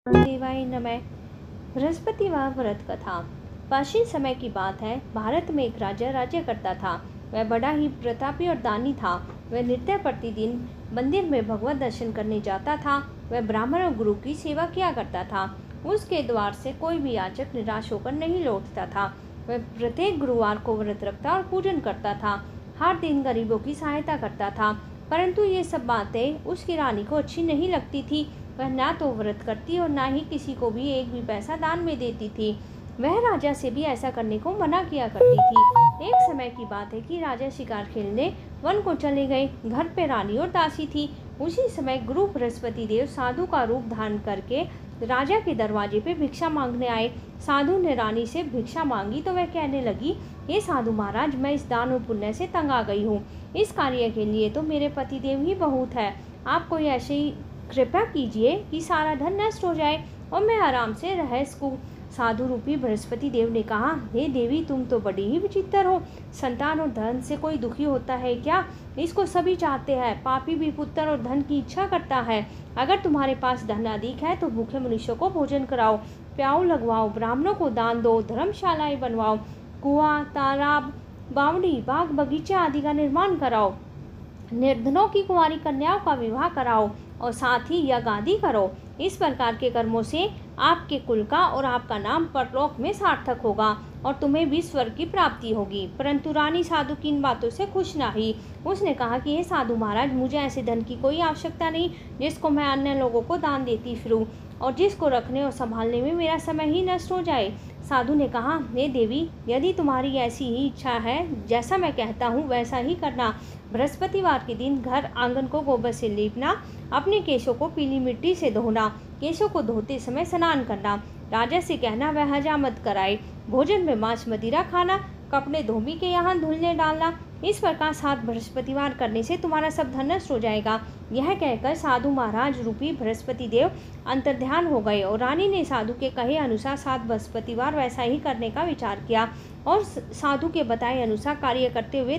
देवाय नमः। बृहस्पतिवार व्रत कथा। प्राचीन समय की बात है। भारत में एक राजा राज्य करता था। वह बड़ा ही प्रतापी और दानी था। वह नित्य प्रतिदिन मंदिर में भगवत दर्शन करने जाता था। वह ब्राह्मण और गुरु की सेवा किया करता था। उसके द्वार से कोई भी याचक निराश होकर नहीं लौटता था। वह प्रत्येक गुरुवार को व्रत रखता और पूजन करता था। हर दिन गरीबों की सहायता करता था। परंतु ये सब बातें उसकी रानी को अच्छी नहीं लगती थी। वह ना तो व्रत करती और ना ही किसी को भी एक भी पैसा दान में देती थी। वह राजा से भी ऐसा करने को मना किया करती थी। एक समय की बात है कि राजा शिकार खेलने वन को चले गए। घर पे रानी और दासी थी। उसी समय गुरु बृहस्पति देव साधु का रूप धारण करके राजा के दरवाजे पे भिक्षा मांगने आए। साधु ने रानी से भिक्षा मांगी तो वह कहने लगी, हे साधु महाराज, मैं इस दान और पुण्य से तंग आ गई हूँ। इस कार्य के लिए तो मेरे पतिदेव ही बहुत है। आप कोई ऐसे ही कृपा कीजिए कि सारा धन नष्ट हो जाए और मैं आराम से रह सकूं। साधु रूपी बृहस्पति देव ने कहा, हे देवी, तुम तो बड़ी ही विचित्र हो। संतान और धन से कोई दुखी होता है क्या? इसको सभी चाहते हैं। पापी भी पुत्र और धन की इच्छा करता है। अगर तुम्हारे पास धन अधिक है तो भूखे मनुष्यों को भोजन कराओ, प्याऊ लगवाओ, ब्राह्मणों को दान दो, धर्मशालाएं बनवाओ, कुआं, तालाब, बावड़ी, बाग बगीचा आदि का निर्माण कराओ, निर्धनों की कुंवारी कन्याओं का विवाह कराओ और साथ ही यज्ञ आदि करो। इस प्रकार के कर्मों से आपके कुल का और आपका नाम परलोक में सार्थक होगा और तुम्हें भी स्वर्ग की प्राप्ति होगी। परंतु रानी साधु की इन बातों से खुश न हुई। उसने कहा कि हे साधु महाराज, मुझे ऐसे धन की कोई आवश्यकता नहीं जिसको मैं अन्य लोगों को दान देती फिरूं और जिसको रखने और संभालने में मेरा समय ही नष्ट हो जाए। साधु ने कहा, हे देवी, यदि तुम्हारी ऐसी ही इच्छा है, जैसा मैं कहता हूँ वैसा ही करना। बृहस्पतिवार के दिन घर आंगन को गोबर से लीपना, अपने केशों को पीली मिट्टी से धोना, केशों को धोते समय स्नान करना, राजा से कहना वह हजामत कराए, भोजन में मांस मदिरा खाना, कपड़े धोबी के यहाँ धुलने डालना। इस प्रकार 7 बृहस्पतिवार करने से तुम्हारा सब धन नष्ट हो जाएगा। यह कहकर साधु महाराज रूपी बृहस्पति देव अंतर्ध्यान हो गए और रानी ने साधु के कहे अनुसार 7 बृहस्पतिवार वैसा ही करने का विचार किया और साधु के बताए अनुसार कार्य करते हुए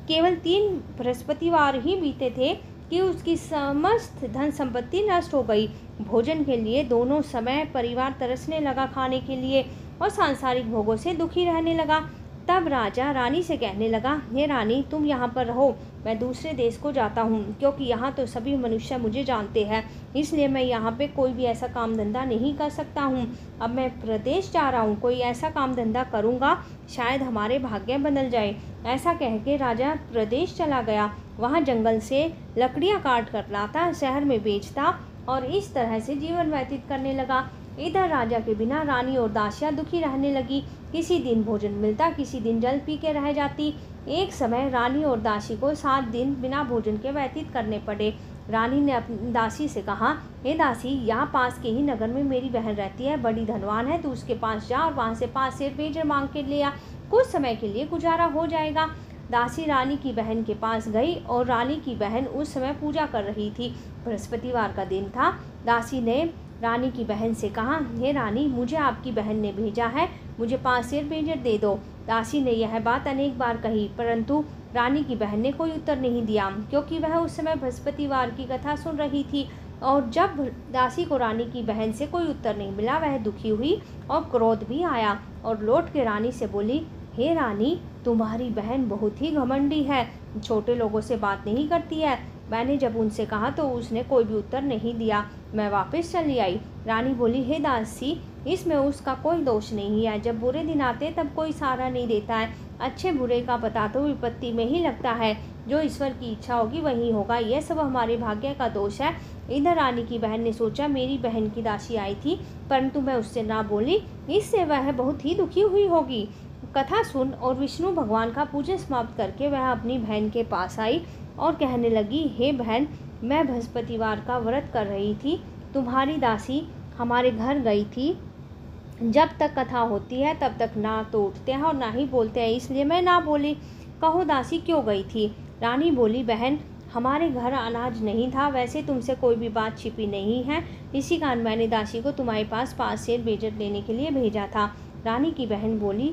केवल 3 बृहस्पतिवार ही बीते थे कि उसकी समस्त धन संपत्ति नष्ट हो गई। भोजन के लिए दोनों समय परिवार तरसने लगा खाने के लिए और सांसारिक भोगों से दुखी रहने लगा। तब राजा रानी से कहने लगा, हे रानी, तुम यहाँ पर रहो, मैं दूसरे देश को जाता हूँ, क्योंकि यहाँ तो सभी मनुष्य मुझे जानते हैं, इसलिए मैं यहाँ पे कोई भी ऐसा काम धंधा नहीं कर सकता हूँ। अब मैं प्रदेश जा रहा हूँ, कोई ऐसा काम धंधा करूँगा, शायद हमारे भाग्य बदल जाए। ऐसा कह के राजा प्रदेश चला गया। वहाँ जंगल से लकड़ियाँ काट कर लाता, शहर में बेचता और इस तरह से जीवन व्यतीत करने लगा। इधर राजा के बिना रानी और दासियां दुखी रहने लगी। किसी दिन भोजन मिलता, किसी दिन जल पी के रह जाती। एक समय रानी और दासी को 7 दिन बिना भोजन के व्यतीत करने पड़े। रानी ने अपनी दासी से कहा, हे दासी, यहाँ पास के ही नगर में मेरी बहन रहती है, बड़ी धनवान है, तू उसके पास जा और वहाँ से 5 सेर बेजर मांग के ले आ, कुछ समय के लिए गुजारा हो जाएगा। दासी रानी की बहन के पास गई और रानी की बहन उस समय पूजा कर रही थी। बृहस्पतिवार का दिन था। दासी ने रानी की बहन से कहा, हे रानी, मुझे आपकी बहन ने भेजा है, मुझे 5 सेर बेजर दे दो। दासी ने यह बात अनेक बार कही, परंतु रानी की बहन ने कोई उत्तर नहीं दिया, क्योंकि वह उस समय बृहस्पतिवार की कथा सुन रही थी। और जब दासी को रानी की बहन से कोई उत्तर नहीं मिला, वह दुखी हुई और क्रोध भी आया और लौट के रानी से बोली, हे रानी, तुम्हारी बहन बहुत ही घमंडी है, छोटे लोगों से बात नहीं करती है। मैंने जब उनसे कहा तो उसने कोई भी उत्तर नहीं दिया, मैं वापस चली आई। रानी बोली, हे दासी, इसमें उसका कोई दोष नहीं है। जब बुरे दिन आते तब कोई सहारा नहीं देता है। अच्छे बुरे का पता तो विपत्ति में ही लगता है। जो ईश्वर की इच्छा होगी वही होगा। यह सब हमारे भाग्य का दोष है। इधर रानी की बहन ने सोचा, मेरी बहन की दासी आई थी, परंतु मैं उससे ना बोली, इससे वह बहुत ही दुखी हुई होगी। कथा सुन और विष्णु भगवान का पूजन समाप्त करके वह अपनी बहन के पास आई और कहने लगी, हे बहन, मैं बृहस्पतिवार का व्रत कर रही थी, तुम्हारी दासी हमारे घर गई थी। जब तक कथा होती है तब तक ना तो उठते हैं और ना ही बोलते हैं, इसलिए मैं ना बोली। कहो दासी, क्यों गई थी? रानी बोली, बहन, हमारे घर अनाज नहीं था, वैसे तुमसे कोई भी बात छिपी नहीं है, इसी कारण मैंने दासी को तुम्हारे पास 5 सेर बेजर लेने के लिए भेजा था। रानी की बहन बोली,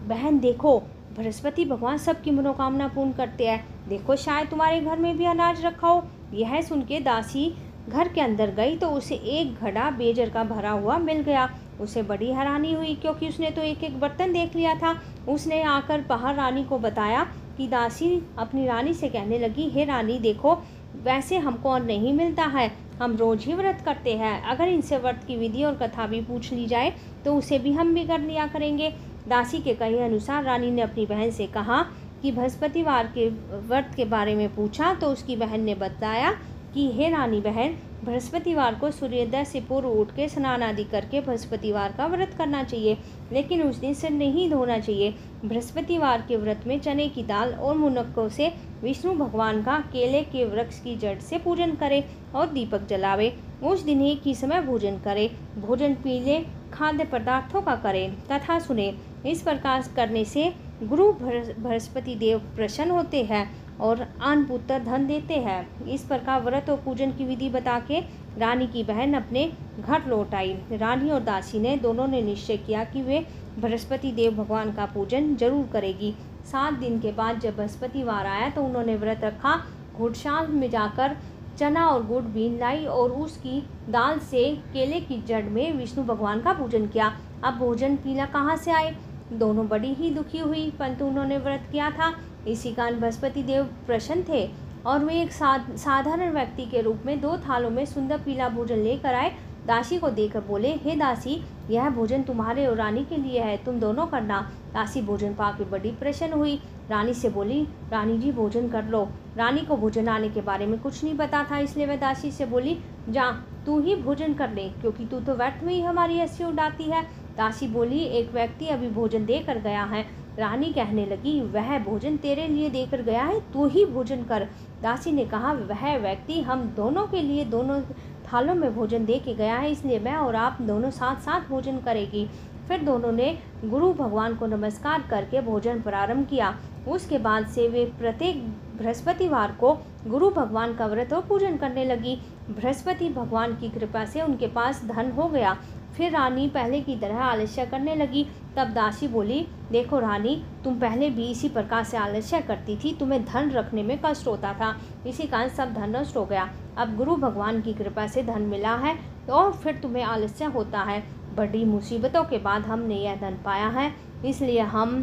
बहन देखो, बृहस्पति भगवान सबकी मनोकामना पूर्ण करते हैं, देखो शायद तुम्हारे घर में भी अनाज रखा हो। यह सुन के दासी घर के अंदर गई तो उसे एक घड़ा बेजर का भरा हुआ मिल गया। उसे बड़ी हैरानी हुई क्योंकि उसने तो एक एक बर्तन देख लिया था। उसने आकर बाहर रानी को बताया कि दासी अपनी रानी से कहने लगी, हे रानी देखो, वैसे हमको और नहीं मिलता है, हम रोज ही व्रत करते हैं। अगर इनसे व्रत की विधि और कथा भी पूछ ली जाए तो उसे भी हम भी कर लिया करेंगे। दासी के कहे अनुसार रानी ने अपनी बहन से कहा कि बृहस्पतिवार के व्रत के बारे में पूछा तो उसकी बहन ने बताया कि हे रानी बहन, बृहस्पतिवार को सूर्योदय से पूर्व उठ के स्नान आदि करके बृहस्पतिवार का व्रत करना चाहिए, लेकिन उस दिन सिर नहीं धोना चाहिए। बृहस्पतिवार के व्रत में चने की दाल और मुनक्कों से विष्णु भगवान का केले के वृक्ष की जड़ से पूजन करे और दीपक जलावे। उस दिन एक ही समय भोजन करे। भोजन पीले खाद्य पदार्थों का करे, कथा सुने। इस प्रकार करने से गुरु बृहस्पति देव प्रसन्न होते हैं और अन्न पुत्र धन देते हैं। इस प्रकार व्रत और पूजन की विधि बता के रानी की बहन अपने घर लौट आई। रानी और दासी ने दोनों ने निश्चय किया कि वे बृहस्पति देव भगवान का पूजन जरूर करेगी। 7 दिन के बाद जब बृहस्पतिवार आया तो उन्होंने व्रत रखा। घुड़शाल में जाकर चना और गुड़ बीन लाई और उसकी दाल से केले की जड़ में विष्णु भगवान का पूजन किया। अब भोजन पीला कहाँ से आए? दोनों बड़ी ही दुखी हुई, परंतु उन्होंने व्रत किया था। इसी कारण बृहस्पति देव प्रसन्न थे और वे एक साधारण व्यक्ति के रूप में 2 थालों में सुंदर पीला भोजन लेकर आए। दासी को देकर बोले, हे दासी, यह भोजन तुम्हारे और रानी के लिए है, तुम दोनों करना। दासी भोजन पाकर बड़ी प्रसन्न हुई। रानी से बोली, रानी जी भोजन कर लो। रानी को भोजन आने के बारे में कुछ नहीं पता था, इसलिए वह दासी से बोली, जा तू ही भोजन कर ले, क्योंकि तू तो व्यर्थ में ही हमारी हंसी उड़ाती है। दासी बोली, एक व्यक्ति अभी भोजन देकर गया है। रानी कहने लगी, वह भोजन तेरे लिए देकर गया है, तू ही भोजन कर। दासी ने कहा, वह व्यक्ति हम दोनों के लिए दोनों थालों में भोजन दे के गया है, इसलिए मैं और आप दोनों साथ साथ भोजन करेगी। फिर दोनों ने गुरु भगवान को नमस्कार करके भोजन प्रारंभ किया। उसके बाद से वे प्रत्येक बृहस्पतिवार को गुरु भगवान का व्रत और पूजन करने लगी। बृहस्पति भगवान की कृपा से उनके पास धन हो गया। फिर रानी पहले की तरह आलस्य करने लगी। तब दासी बोली, देखो रानी, तुम पहले भी इसी प्रकार से आलस्य करती थी, तुम्हें धन रखने में कष्ट होता था, इसी कारण सब धन नष्ट हो गया। अब गुरु भगवान की कृपा से धन मिला है और फिर तुम्हें आलस्य होता है। बड़ी मुसीबतों के बाद हमने यह धन पाया है, इसलिए हम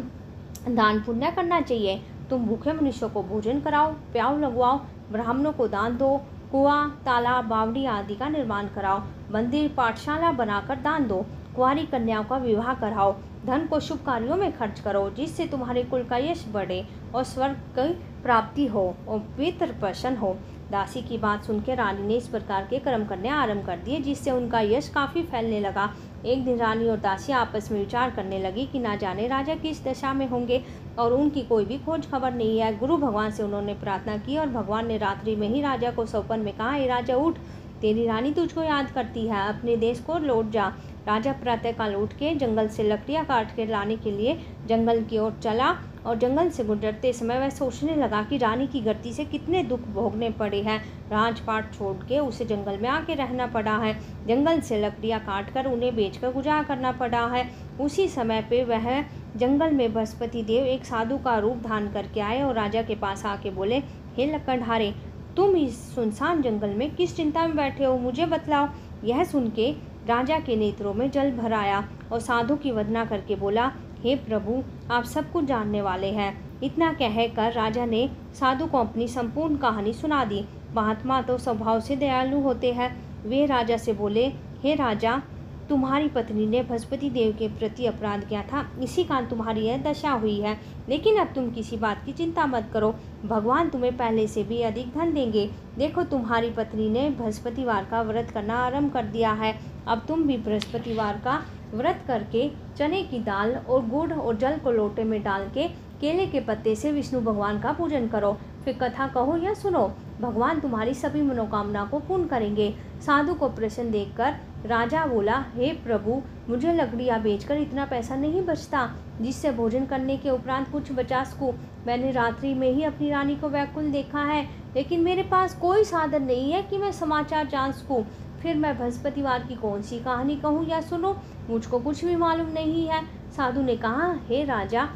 दान पुण्य करना चाहिए। तुम भूखे मनुष्यों को भोजन कराओ, प्याऊ लगवाओ, ब्राह्मणों को दान दो, कुआं, तालाब, बावड़ी आदि का निर्माण कराओ, मंदिर, पाठशाला बनाकर दान दो, कुंवारी कन्याओं का विवाह कराओ, धन को शुभ कार्यों में खर्च करो, जिससे तुम्हारे कुल का यश बढ़े और स्वर्ग की प्राप्ति हो और पितृ प्रसन्न हो। दासी की बात सुनकर रानी ने इस प्रकार के कर्म करने आरंभ कर दिए, जिससे उनका यश काफ़ी फैलने लगा। एक दिन रानी और दासी आपस में विचार करने लगी कि ना जाने राजा किस दशा में होंगे और उनकी कोई भी खोज खबर नहीं है। गुरु भगवान से उन्होंने प्रार्थना की और भगवान ने रात्रि में ही राजा को सौपन में कहा, हे राजा उठ, तेरी रानी तुझको याद करती है, अपने देश को लौट जा। राजा प्रातःकाल उठ के जंगल से लकड़ियाँ काट के लाने के लिए जंगल की ओर चला और जंगल से गुजरते समय वह सोचने लगा कि रानी की गति से कितने दुख भोगने पड़े हैं। राजपाट छोड़ के उसे जंगल में आके रहना पड़ा है, जंगल से लकड़ियाँ काट कर उन्हें बेचकर गुजारा करना पड़ा है। उसी समय पे वह जंगल में बृहस्पति देव एक साधु का रूप धारण करके आए और राजा के पास आके बोले, हे लकड़हारे, तुम इस सुनसान जंगल में किस चिंता में बैठे हो, मुझे बतलाओ। यह सुन के राजा के नेत्रों में जल भर आया और साधु की वंदना करके बोला, हे प्रभु, आप सब कुछ जानने वाले हैं। इतना कहकर राजा ने साधु को अपनी संपूर्ण कहानी सुना दी। महात्मा तो स्वभाव से दयालु होते हैं। वे राजा से बोले, हे राजा, तुम्हारी पत्नी ने बृहस्पति देव के प्रति अपराध किया था, इसी कारण तुम्हारी यह दशा हुई है। लेकिन अब तुम किसी बात की चिंता मत करो, भगवान तुम्हें पहले से भी अधिक धन देंगे। देखो, तुम्हारी पत्नी ने बृहस्पतिवार का व्रत करना आरंभ कर दिया है। अब तुम भी बृहस्पतिवार का व्रत करके चने की दाल और गुड़ और जल को लोटे में डाल के केले के पत्ते से विष्णु भगवान का पूजन करो। फिर कथा कहो या सुनो, भगवान तुम्हारी सभी मनोकामना को पूर्ण करेंगे। साधु को प्रसन्न देखकर राजा बोला, हे प्रभु, मुझे लकड़ियाँ बेचकर इतना पैसा नहीं बचता जिससे भोजन करने के उपरांत कुछ बचा सकूँ। मैंने रात्रि में ही अपनी रानी को व्याकुल देखा है, लेकिन मेरे पास कोई साधन नहीं है कि मैं समाचार जान सकूँ। फिर मैं बृहस्पतिवार की कौन सी कहानी कहूँ या सुनो, मुझको कुछ भी मालूम नहीं है। साधु ने कहा, हे राजा,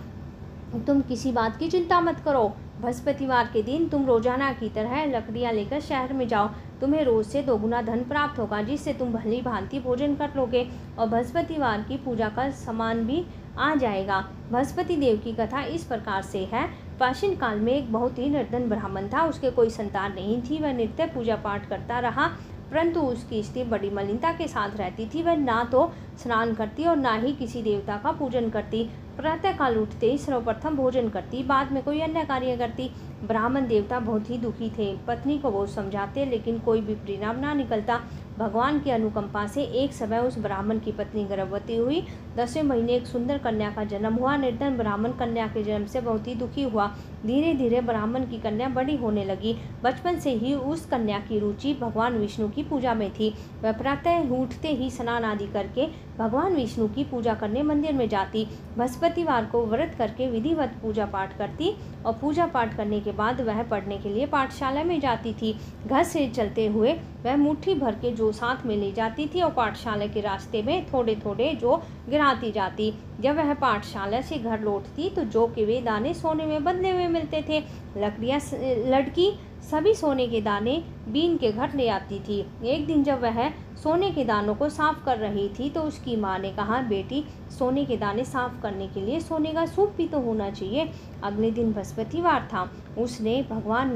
तुम किसी बात की चिंता मत करो, बृहस्पतिवार के दिन तुम रोजाना की तरह लकड़ियाँ लेकर शहर में जाओ। तुम्हें रोज से दोगुना धन प्राप्त होगा, जिससे तुम भली भांति भोजन कर लोगे और बृहस्पतिवार की पूजा का सामान भी आ जाएगा। बृहस्पति देव की कथा इस प्रकार से है। प्राचीन काल में एक बहुत ही निर्धन ब्राह्मण था। उसके कोई संतान नहीं थी। वह नित्य पूजा पाठ करता रहा, परंतु उसकी स्त्री बड़ी मलिनता के साथ रहती थी। वह ना तो स्नान करती और ना ही किसी देवता का पूजन करती। प्रातःकाल उठते ही सर्वप्रथम भोजन करती, बाद में कोई अन्य कार्य करती। ब्राह्मण देवता बहुत ही दुखी थे। पत्नी को बहुत समझाते, लेकिन कोई भी परिणाम ना निकलता। भगवान की अनुकंपा से एक समय उस ब्राह्मण की पत्नी गर्भवती हुई। 10वें महीने एक सुंदर कन्या का जन्म हुआ। निर्धन ब्राह्मण कन्या के जन्म से बहुत ही दुखी हुआ। धीरे धीरे ब्राह्मण की कन्या बड़ी होने लगी। बचपन से ही उस कन्या की रुचि भगवान विष्णु की पूजा में थी। वह प्रातः उठते ही स्नान आदि करके भगवान विष्णु की पूजा करने मंदिर में जाती। बृहस्पतिवार को व्रत करके विधिवत पूजा पाठ करती और पूजा पाठ करने के बाद वह पढ़ने के लिए पाठशाला में जाती थी। घर से चलते हुए वह मुट्ठी भर के जो साथ में ले जाती थी और पाठशाला के रास्ते में थोड़े थोड़े जो गिराती जाती। जब वह पाठशाला से घर लौटती तो जो के वे दाने सोने में बदले हुए मिलते थे। लड़की सभी सोने के दाने बीन के घर ले आती थी। एक दिन जब वह सोने के दानों को साफ कर रही थी तो उसकी माँ ने कहा, बेटी, सोने के दाने साफ करने के लिए सोने का सूप भी तो होना चाहिए। अगले दिन बृहस्पतिवार था। उसने भगवान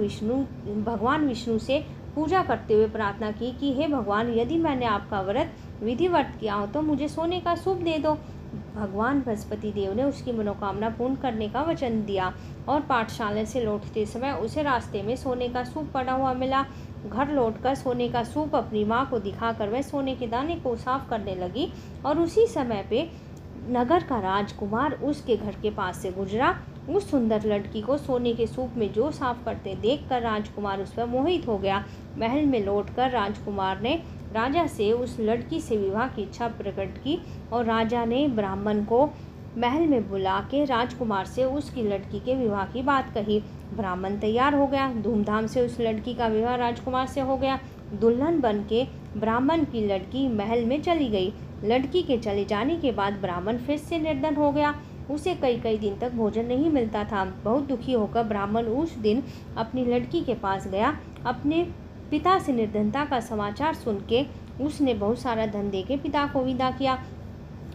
विष्णु से पूजा करते हुए प्रार्थना की कि हे भगवान, यदि मैंने आपका व्रत विधिवत किया हो तो मुझे सोने का सूप दे दो। भगवान बृहस्पति देव ने उसकी मनोकामना पूर्ण करने का वचन दिया और पाठशाला से लौटते समय उसे रास्ते में सोने का सूप पड़ा हुआ मिला। घर लौटकर सोने का सूप अपनी माँ को दिखाकर वह सोने के दाने को साफ करने लगी और उसी समय पे नगर का राजकुमार उसके घर के पास से गुजरा। उस सुंदर लड़की को सोने के सूप में जो साफ करते देखकर राजकुमार उस पर मोहित हो गया। महल में लौटकर राजकुमार ने राजा से उस लड़की से विवाह की इच्छा प्रकट की और राजा ने ब्राह्मण को महल में बुला के राजकुमार से उसकी लड़की के विवाह की बात कही। ब्राह्मण तैयार हो गया। धूमधाम से उस लड़की का विवाह राजकुमार से हो गया। दुल्हन बन के ब्राह्मण की लड़की महल में चली गई। लड़की के चले जाने के बाद ब्राह्मण फिर से निर्धन हो गया। उसे कई दिन तक भोजन नहीं मिलता था। बहुत दुखी होकर ब्राह्मण उस दिन अपनी लड़की के पास गया। अपने पिता से निर्धनता का समाचार सुन के उसने बहुत सारा धन दे के पिता को विदा किया।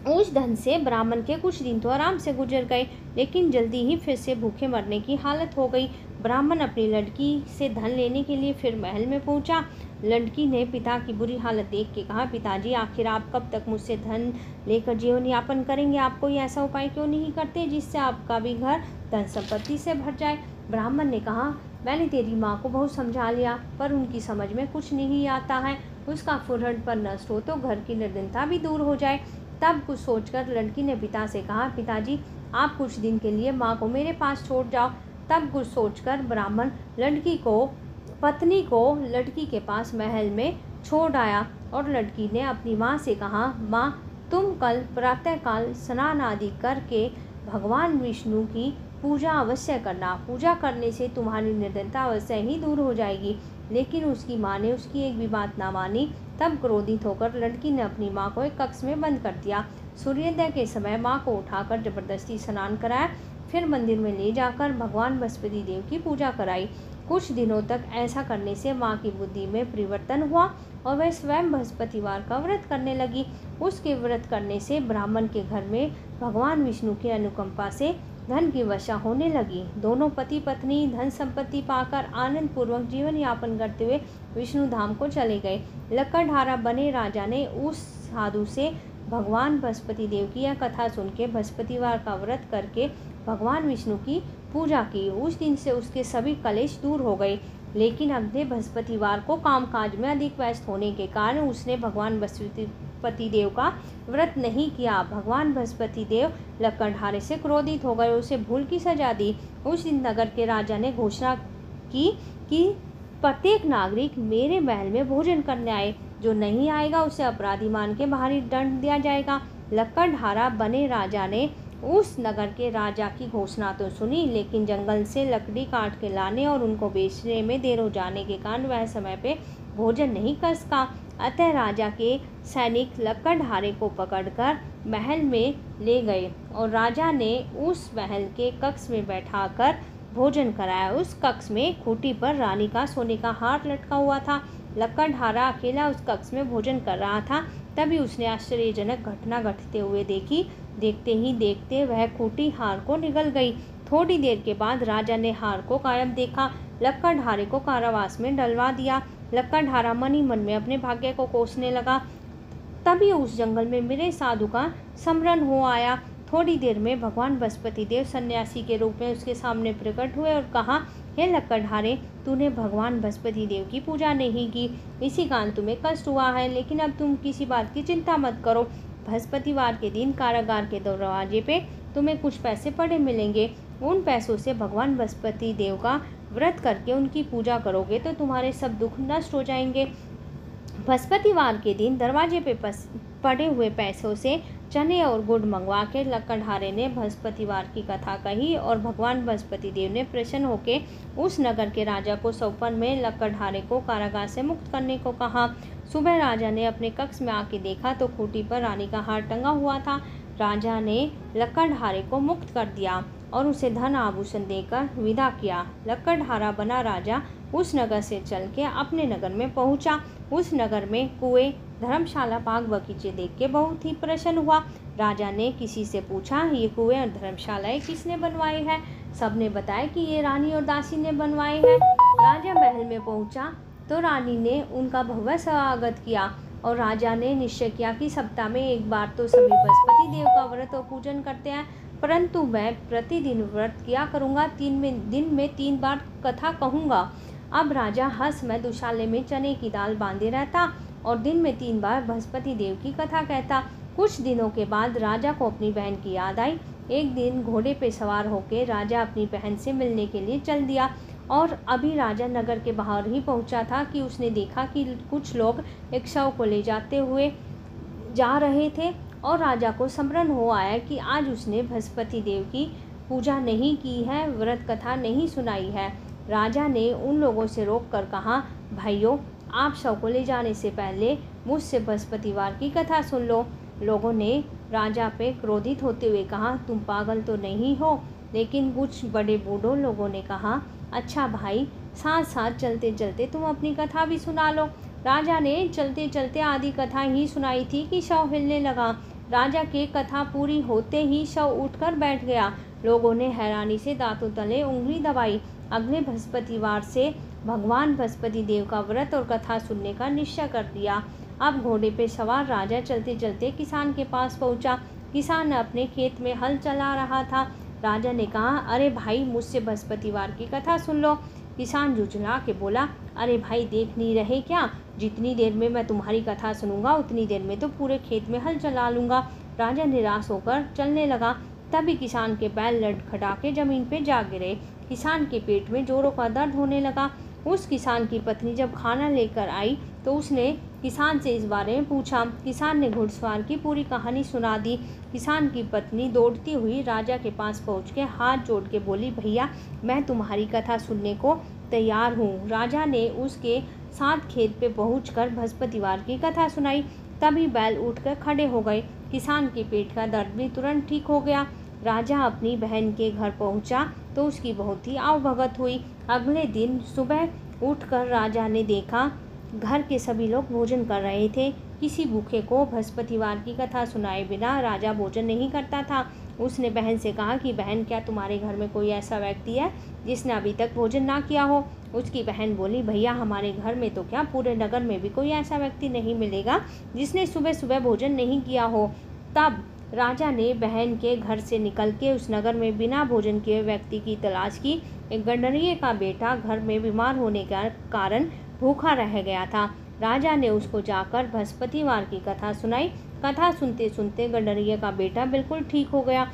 उस धन से ब्राह्मण के कुछ दिन तो आराम से गुजर गए, लेकिन जल्दी ही फिर से भूखे मरने की हालत हो गई। ब्राह्मण अपनी लड़की से धन लेने के लिए फिर महल में पहुंचा। लड़की ने पिता की बुरी हालत देख के कहा, पिताजी, आखिर आप कब तक मुझसे धन लेकर जीवन यापन करेंगे? आप कोई ऐसा उपाय क्यों नहीं करते जिससे आपका भी घर धन संपत्ति से भर जाए? ब्राह्मण ने कहा, मैंने तेरी माँ को बहुत समझा लिया, पर उनकी समझ में कुछ नहीं आता है। उसका फुरहड़पन नष्ट हो तो घर की निर्धनता भी दूर हो जाए। तब कुछ सोचकर लड़की ने पिता से कहा, पिताजी, आप कुछ दिन के लिए माँ को मेरे पास छोड़ जाओ। तब कुछ सोचकर ब्राह्मण पत्नी को लड़की के पास महल में छोड़ आया और लड़की ने अपनी माँ से कहा, माँ, तुम कल प्रातःकाल स्नान आदि करके भगवान विष्णु की पूजा अवश्य करना। पूजा करने से तुम्हारी निर्धनता अवश्य ही दूर हो जाएगी। लेकिन उसकी माँ ने उसकी एक भी बात ना मानी। तब क्रोधित होकर लड़की ने अपनी माँ को एक कक्ष में बंद कर दिया। सूर्योदय के समय माँ को उठाकर जबरदस्ती स्नान कराया, फिर मंदिर में ले जाकर भगवान बृहस्पति देव की पूजा कराई। कुछ दिनों तक ऐसा करने से माँ की बुद्धि में परिवर्तन हुआ और वह स्वयं बृहस्पतिवार का व्रत करने लगी। उसके व्रत करने से ब्राह्मण के घर में भगवान विष्णु की अनुकंपा से धन की वर्षा होने लगी। दोनों पति पत्नी धन संपत्ति पाकर आनंद पूर्वक जीवन यापन करते हुए विष्णु धाम को चले गए। लकड़हारा बने राजा ने उस साधु से भगवान बृहस्पति देव की यह कथा सुन के बृहस्पतिवार का व्रत करके भगवान विष्णु की पूजा की। उस दिन से उसके सभी कलेश दूर हो गए। लेकिन अगले बृहस्पतिवार को कामकाज में अधिक व्यस्त होने के कारण उसने भगवान बृहस्पति देव का व्रत नहीं किया। भगवान बृहस्पति देव लकड़हारे से क्रोधित हो गए, उसे भूल की सजा दी। उस दिन नगर के राजा ने घोषणा की कि प्रत्येक नागरिक मेरे महल में भोजन करने आए। जो नहीं आएगा उसे अपराधी मान के बाहरी दंड दिया जाएगा। लकड़हारा बने राजा ने उस नगर के राजा की घोषणा तो सुनी, लेकिन जंगल से लकड़ी काट के लाने और उनको बेचने में देर हो जाने के कारण वह समय पे भोजन नहीं कर सका। अतः राजा के सैनिक लकड़हारे को पकड़कर महल में ले गए और राजा ने उस महल के कक्ष में बैठाकर भोजन कराया। उस कक्ष में खूंटी पर रानी का सोने का हार लटका हुआ था। लक्कड़हारा अकेला उस कक्ष में भोजन कर रहा था। तभी उसने आश्चर्यजनक घटना घटते हुए देखी। देखते ही देखते वह खूंटी हार को निगल गई। थोड़ी देर के बाद राजा ने हार को गायब देखा। लक्कड़हारे को कारावास में डलवा दिया। लक्कड़हारा मन ही मन में अपने भाग्य को कोसने लगा। तभी उस जंगल में मिरे साधु का स्मरण हो आया। थोड़ी देर में भगवान बृहस्पति देव सन्यासी के रूप में उसके सामने प्रकट हुए और कहा, हे लक्कड़हारे, तूने भगवान बृहस्पति देव की पूजा नहीं की, इसी कारण तुम्हें कष्ट हुआ है। लेकिन अब तुम किसी बात की चिंता मत करो। बृहस्पतिवार के दिन कारागार के दरवाजे पे तुम्हें कुछ पैसे पड़े मिलेंगे। उन पैसों से भगवान बृहस्पति देव का व्रत करके उनकी पूजा करोगे तो तुम्हारे सब दुख नष्ट हो जाएंगे। बृहस्पतिवार के दिन दरवाजे पे पड़े हुए पैसों से चने और गुड़ मंगवा के लक्कड़हारे ने बृहस्पतिवार की कथा कही और भगवान बृहस्पति देव ने प्रसन्न होकर उस नगर के राजा को सौपन में लक्कड़हारे को कारागार से मुक्त करने को कहा। सुबह राजा ने अपने कक्ष में आके देखा तो खूंटी पर रानी का हार टंगा हुआ था। राजा ने लक्कड़हारे को मुक्त कर दिया और उसे धन आभूषण देकर विदा किया। लक्कड़हारा बना राजा उस नगर से चल के अपने नगर में पहुंचा। उस नगर में कुएं, धर्मशाला, बाग बगीचे देख के बहुत ही प्रसन्न हुआ। राजा ने किसी से पूछा, ये कुएं और धर्मशालाएं किसने बनवाई है? सबने बताया कि ये रानी और दासी ने बनवाई है। राजा महल में पहुंचा तो रानी ने उनका भव्य स्वागत किया और राजा ने निश्चय किया कि सप्ताह में एक बार तो सभी बृहस्पति देव का व्रत और पूजन करते हैं, परंतु मैं प्रतिदिन व्रत किया करूँगा। दिन में 3 बार कथा कहूँगा। अब राजा हर समय दुशाले में चने की दाल बांधे रहता और दिन में 3 बार बृहस्पति देव की कथा कहता। कुछ दिनों के बाद राजा को अपनी बहन की याद आई। एक दिन घोड़े पे सवार होकर राजा अपनी बहन से मिलने के लिए चल दिया और अभी राजा नगर के बाहर ही पहुंचा था कि उसने देखा कि कुछ लोग एक शव को ले जाते हुए जा रहे थे और राजा को स्मरण हो आया कि आज उसने बृहस्पति देव की पूजा नहीं की है, व्रत कथा नहीं सुनाई है। राजा ने उन लोगों से रोक कर कहा, भाइयों, आप शव को ले जाने से पहले मुझसे बृहस्पतिवार की कथा सुन लो। लोगों ने राजा पे क्रोधित होते हुए कहा, तुम पागल तो नहीं हो? लेकिन कुछ बड़े बूढ़ों लोगों ने कहा, अच्छा भाई, साथ साथ चलते चलते तुम अपनी कथा भी सुना लो। राजा ने चलते चलते आधी कथा ही सुनाई थी कि शव हिलने लगा। राजा के कथा पूरी होते ही शव उठकर बैठ गया। लोगों ने हैरानी से दांतों तले उंगली दबाई। अगले बृहस्पतिवार से भगवान बृहस्पति देव का व्रत और कथा सुनने का निश्चय कर दिया। अब घोड़े पे सवार राजा चलते चलते किसान के पास पहुंचा। किसान अपने खेत में हल चला रहा था। राजा ने कहा, अरे भाई, मुझसे बृहस्पतिवार की कथा सुन लो। किसान झुंझला के बोला, अरे भाई, देख नहीं रहे क्या? जितनी देर में मैं तुम्हारी कथा सुनूंगा उतनी देर में तो पूरे खेत में हल चला लूँगा। राजा निराश होकर चलने लगा। तभी किसान के बैल लड़खड़ा के जमीन पे जा गिरे। किसान के पेट में जोरों का दर्द होने लगा। उस किसान की पत्नी जब खाना लेकर आई तो उसने किसान से इस बारे में पूछा। किसान ने घुड़सवार की पूरी कहानी सुना दी। किसान की पत्नी दौड़ती हुई राजा के पास पहुंच के हाथ जोड़ के बोली, भैया, मैं तुम्हारी कथा सुनने को तैयार हूँ। राजा ने उसके साथ खेत पे पहुंचकर बृहस्पतिवार की कथा सुनाई। तभी बैल उठकर खड़े हो गए। किसान के पेट का दर्द भी तुरंत ठीक हो गया। राजा अपनी बहन के घर पहुंचा तो उसकी बहुत ही आवभगत हुई। अगले दिन सुबह उठकर राजा ने देखा घर के सभी लोग भोजन कर रहे थे। किसी भूखे को बृहस्पतिवार की कथा सुनाए बिना राजा भोजन नहीं करता था। उसने बहन से कहा कि बहन, क्या तुम्हारे घर में कोई ऐसा व्यक्ति है जिसने अभी तक भोजन ना किया हो? उसकी बहन बोली, भैया, हमारे घर में तो क्या, पूरे नगर में भी कोई ऐसा व्यक्ति नहीं मिलेगा जिसने सुबह सुबह भोजन नहीं किया हो। तब राजा ने बहन के घर से निकल के उस नगर में बिना भोजन किए व्यक्ति की तलाश की। एक गंडरिये का बेटा घर में बीमार होने के कारण भूखा रह गया था। राजा ने उसको जाकर बृहस्पतिवार की कथा सुनाई। कथा सुनते सुनते गंडरिये का बेटा बिल्कुल ठीक हो गया।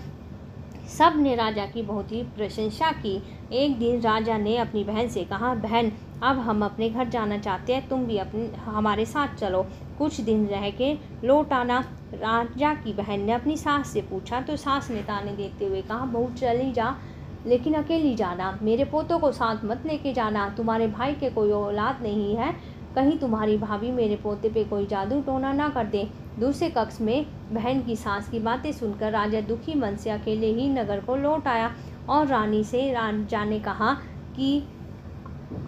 सब ने राजा की बहुत ही प्रशंसा की। एक दिन राजा ने अपनी बहन से कहा, बहन, अब हम अपने घर जाना चाहते हैं, तुम भी हमारे साथ चलो, कुछ दिन रह के लौट आना। राजा की बहन ने अपनी सास से पूछा तो सास ने ताने देते हुए कहा, बहू, चली जा, लेकिन अकेली जाना, मेरे पोतों को साथ मत लेके जाना। तुम्हारे भाई के कोई औलाद नहीं है, कहीं तुम्हारी भाभी मेरे पोते पे कोई जादू टोना ना कर दे। दूसरे कक्ष में बहन की सास की बातें सुनकर राजा दुखी मन से अकेले ही नगर को लौट आया और रानी से राजा ने कहा कि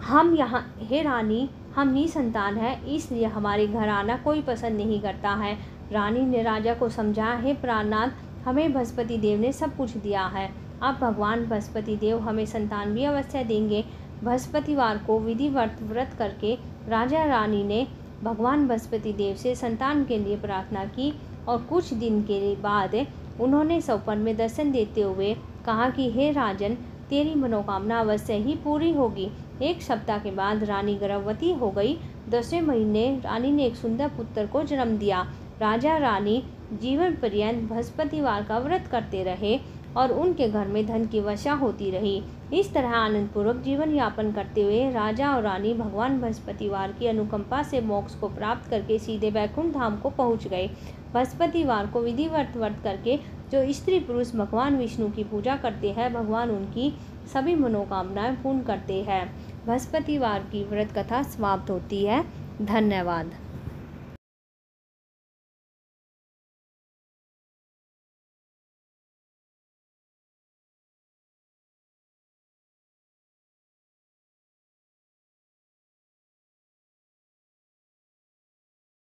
हम यहाँ, हे रानी, हम निसंतान हैं, इसलिए हमारे घर आना कोई पसंद नहीं करता है। रानी ने राजा को समझाया, हे प्राणनाथ, हमें बृहस्पति देव ने सब कुछ दिया है, अब भगवान बृहस्पति देव हमें संतान भी अवश्य देंगे। बृहस्पतिवार को विधिवत व्रत करके राजा रानी ने भगवान बृहस्पति देव से संतान के लिए प्रार्थना की और कुछ दिन के बाद उन्होंने स्वप्न में दर्शन देते हुए कहा कि हे राजन, तेरी मनोकामना अवश्य ही पूरी होगी। एक सप्ताह के बाद रानी गर्भवती हो गई। 10वें महीने रानी ने एक सुंदर पुत्र को जन्म दिया। राजा रानी जीवन पर्यंत बृहस्पतिवार का व्रत करते रहे और उनके घर में धन की वर्षा होती रही। इस तरह आनंदपूर्वक जीवन यापन करते हुए राजा और रानी भगवान बृहस्पतिवार की अनुकंपा से मोक्ष को प्राप्त करके सीधे वैकुंठ धाम को पहुंच गए। बृहस्पतिवार को विधिवत व्रत करके जो स्त्री पुरुष भगवान विष्णु की पूजा करते हैं, भगवान उनकी सभी मनोकामनाएं पूर्ण करते हैं। बृहस्पतिवार की व्रत कथा समाप्त होती है। धन्यवाद।